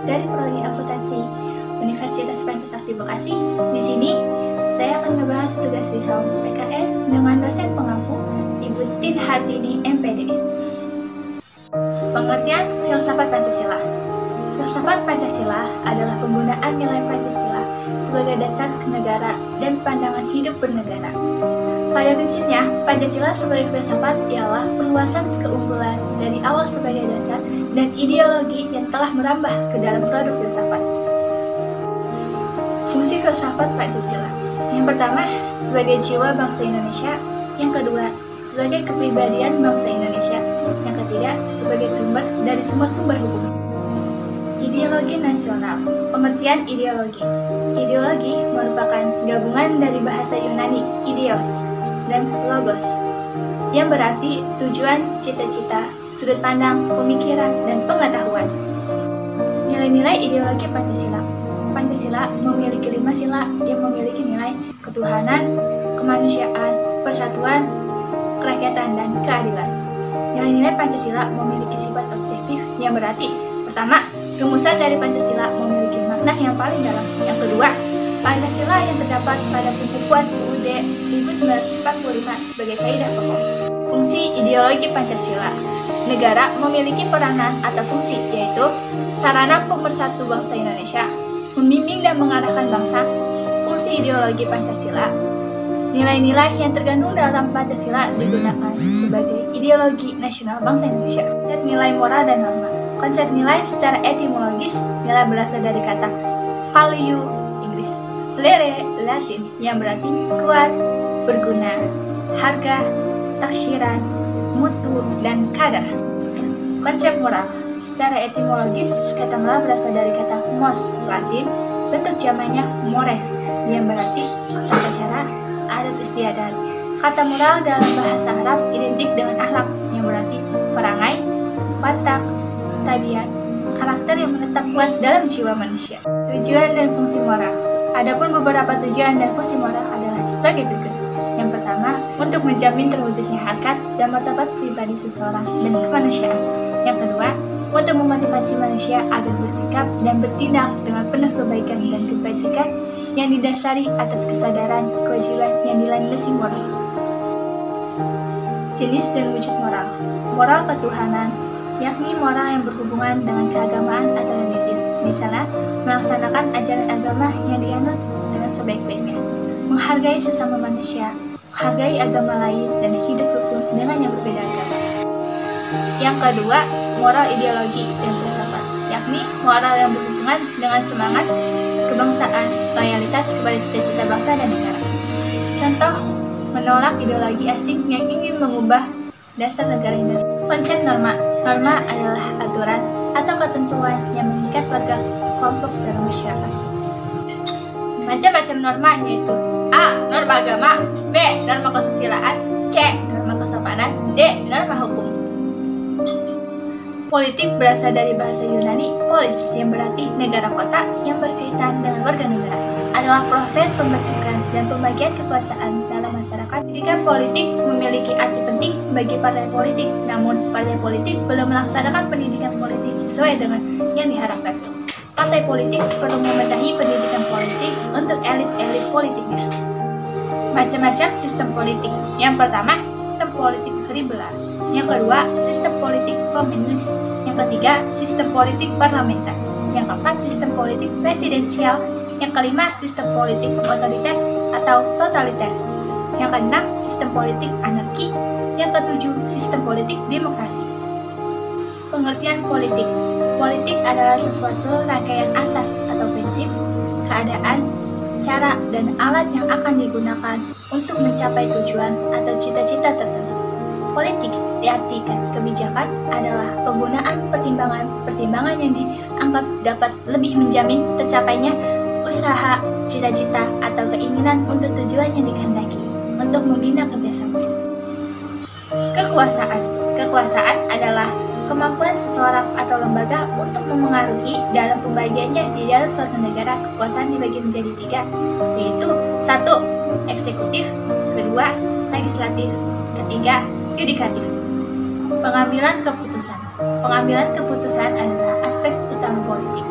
dari Prodi Akuntansi Universitas Pancasakti Bekasi. Di sini saya akan membahas tugas risau PKN dengan dosen pengampu Ibu Tin Hartini MPD. Pengertian filsafat Pancasila. Filsafat Pancasila adalah penggunaan nilai Pancasila sebagai dasar negara dan pandangan hidup bernegara. Pada prinsipnya, Pancasila sebagai filsafat ialah perluasan keunggulan dari awal sebagai dasar dan ideologi yang telah merambah ke dalam produk filsafat. Fungsi filsafat Pancasila. Yang pertama, sebagai jiwa bangsa Indonesia. Yang kedua, sebagai kepribadian bangsa Indonesia. Yang ketiga, sebagai sumber dari semua sumber hukum. Ideologi nasional. Pengertian ideologi. Ideologi merupakan gabungan dari bahasa Yunani ideos dan logos, yang berarti tujuan, cita-cita, sudut pandang, pemikiran, dan pengetahuan. Nilai-nilai ideologi Pancasila. Pancasila memiliki 5 sila yang memiliki nilai ketuhanan, kemanusiaan, persatuan, kerakyatan, dan keadilan. Nilai-nilai Pancasila memiliki sifat objektif yang berarti, pertama, rumusan dari Pancasila memiliki makna yang paling dalam. Yang kedua, Pancasila yang terdapat pada pembukuan UUD 1945 sebagai kaidah pokok. Fungsi ideologi Pancasila. Negara memiliki peranan atau fungsi, yaitu sarana pemersatu bangsa Indonesia, membimbing dan mengarahkan bangsa. Fungsi ideologi Pancasila. Nilai-nilai yang terkandung dalam Pancasila digunakan sebagai ideologi nasional bangsa Indonesia. Konsep nilai moral dan norma. Konsep nilai secara etimologis, nilai berasal dari kata value Inggris, lere Latin yang berarti kuat, berguna, harga, taksiran, mutu, dan kadar. Konsep moral. Secara etimologis, kata moral berasal dari kata mos Latin, bentuk jamaknya mores yang berarti tata cara, adat istiadat. Kata moral dalam bahasa Arab identik dengan akhlak yang berarti perangai, watak, tabiat, karakter yang menetap kuat dalam jiwa manusia. Tujuan dan fungsi moral. Adapun beberapa tujuan dan fungsi moral adalah sebagai berikut. Yang pertama, untuk menjamin terwujudnya harkat dan martabat pribadi seseorang dan kemanusiaan. Yang kedua, untuk memotivasi manusia agar bersikap dan bertindak dengan penuh kebaikan dan kebajikan yang didasari atas kesadaran kewajiban yang dilandasi moral. Jenis dan wujud moral. Moral ketuhanan, yakni moral yang berhubungan dengan keagamaan atau religius, misalnya melaksanakan ajaran agama yang dianut dengan sebaik-baiknya, menghargai sesama manusia, menghargai agama lain, dan hidup rukun dengan yang berbeda agama. Yang kedua, moral ideologi dan filsafat, yakni moral yang berhubungan dengan semangat kebangsaan, loyalitas kepada cita-cita bangsa dan negara. Contoh, menolak ideologi asing yang ingin mengubah dasar negara Indonesia. Konsep norma. Norma adalah aturan atau ketentuan yang mengikat warga kelompok dalam masyarakat. Macam-macam norma yaitu A. Norma agama, B. Norma kesusilaan, C. Norma kesopanan, D. Norma hukum. Politik berasal dari bahasa Yunani polis yang berarti negara kota yang berkaitan dengan warga negara. Adalah proses pembentukan dan pembagian kekuasaan dalam masyarakat. Pendidikan politik memiliki arti penting bagi partai politik, namun partai politik belum melaksanakan pendidikan politik sesuai dengan yang diharapkan. Partai politik perlu membenahi pendidikan politik untuk elit-elit politiknya. Macam-macam sistem politik. Yang pertama, sistem politik tribunal. Yang kedua, sistem politik komunis. Yang ketiga, sistem politik parlementer. Yang keempat, sistem politik presidensial. Yang kelima, sistem politik otoriter atau totaliter. Yang keenam, sistem politik anarki. Yang ketujuh, sistem politik demokrasi. Pengertian politik. Politik adalah sesuatu rangkaian asas atau prinsip, keadaan, cara, dan alat yang akan digunakan untuk mencapai tujuan atau cita-cita tertentu. Politik diartikan kebijakan adalah penggunaan pertimbangan yang dianggap dapat lebih menjamin tercapainya usaha, cita-cita, atau keinginan untuk tujuan yang dikehendaki untuk membina kerjasama. Kekuasaan. Kekuasaan adalah kemampuan seseorang atau lembaga untuk memengaruhi dalam pembagiannya di dalam suatu negara. Kekuasaan dibagi menjadi 3, yaitu 1. Eksekutif, kedua, legislatif, ketiga, yudikatif. Pengambilan keputusan. Pengambilan keputusan adalah aspek utama politik.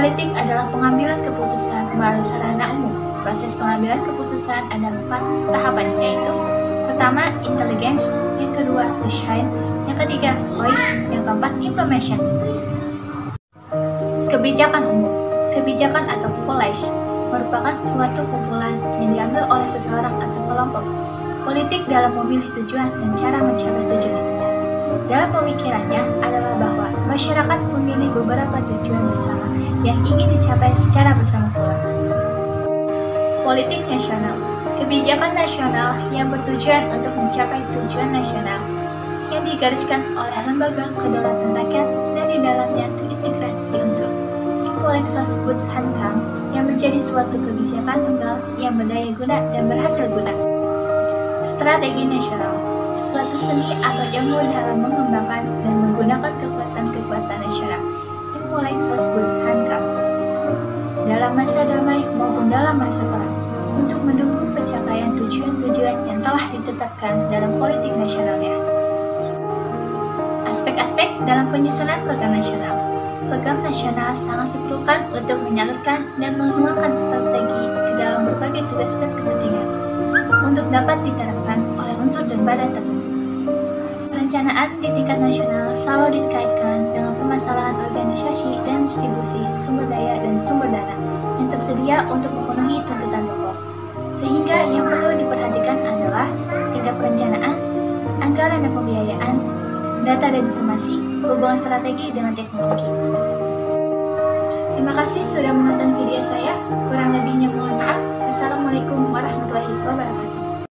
Politik adalah pengambilan keputusan melalui sarana umum. Proses pengambilan keputusan ada 4 tahapan, yaitu pertama, intelligence, yang kedua, design, yang ketiga, voice, yang keempat, implementation. Kebijakan umum. Kebijakan atau policy merupakan suatu kumpulan yang diambil oleh seseorang atau kelompok. Politik dalam memilih tujuan dan cara mencapai tujuan itu. Dalam pemikirannya adalah bahwa masyarakat memilih beberapa tujuan bersama yang ingin dicapai secara bersama pula. Politik nasional. Kebijakan nasional yang bertujuan untuk mencapai tujuan nasional yang digariskan oleh lembaga kedaulatan rakyat dan di dalamnya terintegrasi unsur Impulengsosbud-Hankam yang menjadi suatu kebijakan tunggal yang berdaya guna dan berhasil guna. Strategi nasional, suatu seni atau ilmu dalam mengembangkan dan menggunakan kekuatan-kekuatan nasional Impulengsosbud-Hankam dalam masa damai maupun dalam masa perang untuk mendukung pencapaian tujuan-tujuan yang telah ditetapkan dalam politik nasionalnya. Aspek-aspek dalam penyusunan program nasional. Program nasional sangat diperlukan untuk menyalurkan dan menuangkan strategi ke dalam berbagai tugas dan kepentingan untuk dapat diterapkan oleh unsur dan badan tertentu. Perencanaan di tingkat nasional selalu dikaitkan dengan permasalahan organisasi dan distribusi sumber daya dan sumber dana yang tersedia untuk memenuhi tuntutan pokok. Sehingga yang perlu diperhatikan adalah tingkat perencanaan, anggaran dan pembiayaan, data dan informasi, hubungan strategi dengan teknologi. Terima kasih sudah menonton video saya.